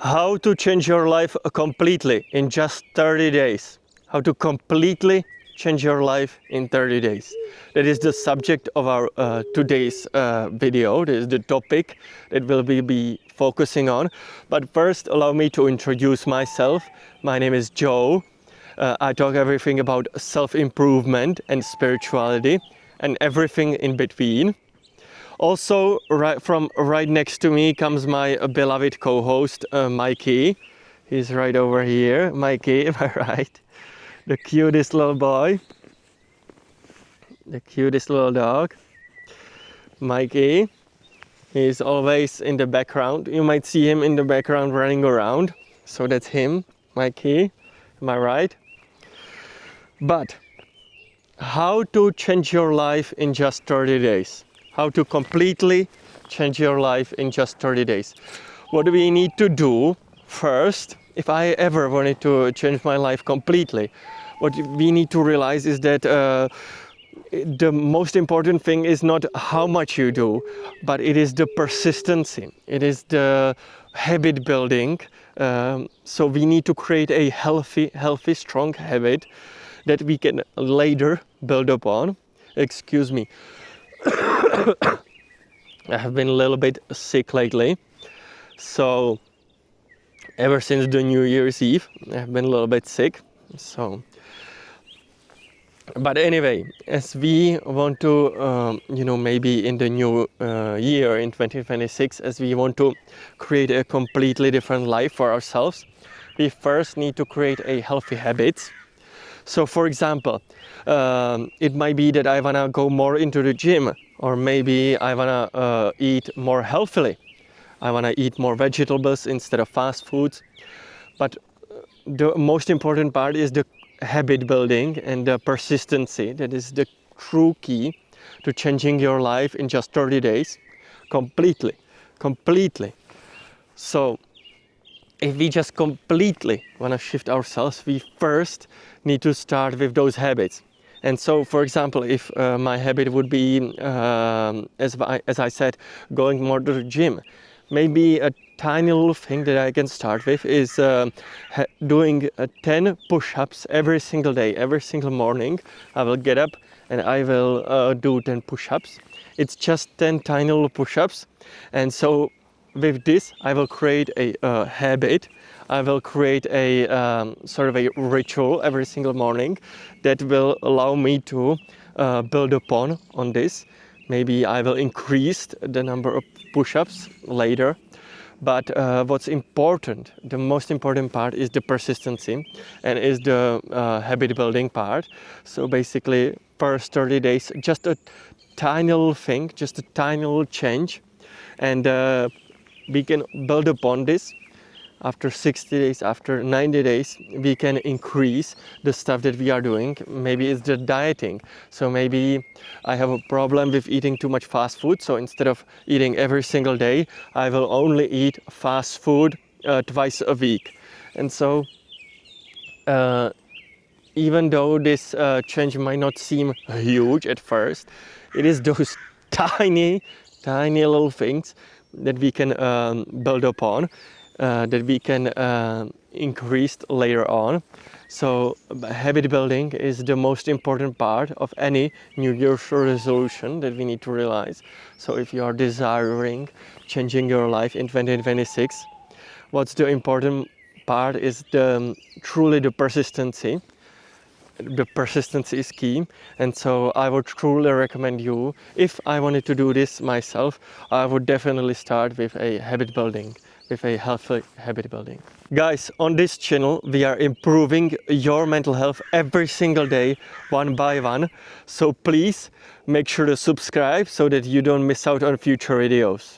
How to change your life completely in just 30 days. How to completely change your life in 30 days. That is the subject of our today's video. That is the topic that we'll be focusing on. But first, allow me to introduce myself. My name is Joe. I talk everything about self-improvement and spirituality and everything in between. Also, right next to me comes my beloved co-host, Mikey. He's right over here. Mikey, am I right? The cutest little boy. The cutest little dog. Mikey. He's always in the background. You might see him in the background running around. So that's him, Mikey. Am I right? But how to change your life in just 30 days? How to completely change your life in just 30 days. What do we need to do first? If I ever wanted to change my life completely, what we need to realize is that the most important thing is not how much you do, but it is the persistency. It is the habit building. So we need to create a healthy, strong habit that we can later build upon. Excuse me. I have been a little bit sick lately, so ever since the New Year's Eve I've been a little bit sick. But anyway, as we want to maybe in the new year in 2026, as we want to create a completely different life for ourselves, we first need to create a healthy habits. So for example, it might be that I wanna go more into the gym, or maybe I wanna eat more healthily. I wanna eat more vegetables instead of fast foods. But the most important part is the habit building and the persistency. That is the true key to changing your life in just 30 days, completely. So if we just completely want to shift ourselves, we first need to start with those habits. And so, for example, if my habit would be, as I said, going more to the gym, maybe a tiny little thing that I can start with is doing 10 push-ups every single day, every single morning. I will get up and I will do 10 push-ups. It's just 10 tiny little push-ups. And so with this, I will create a habit. I will create a sort of a ritual every single morning that will allow me to build upon on this. Maybe I will increase the number of push-ups later. But what's important, the most important part is the persistency and is the habit building part. So basically, first 30 days, just a tiny little thing, just a tiny little change. And we can build upon this. After 60 days, after 90 days, we can increase the stuff that we are doing. Maybe it's the dieting. So maybe I have a problem with eating too much fast food. So instead of eating every single day, I will only eat fast food twice a week. And so even though this change might not seem huge at first, it is those tiny little things that we can build upon, that we can increase later on. So habit building is the most important part of any New Year's resolution that we need to realize. So if you are desiring changing your life in 2026, what's the important part is truly the persistency. The persistency is key, and so I would truly recommend you, if I wanted to do this myself, I would definitely start with a habit building, with a healthy habit building. Guys, on this channel we are improving your mental health every single day, one by one, so please make sure to subscribe so that you don't miss out on future videos.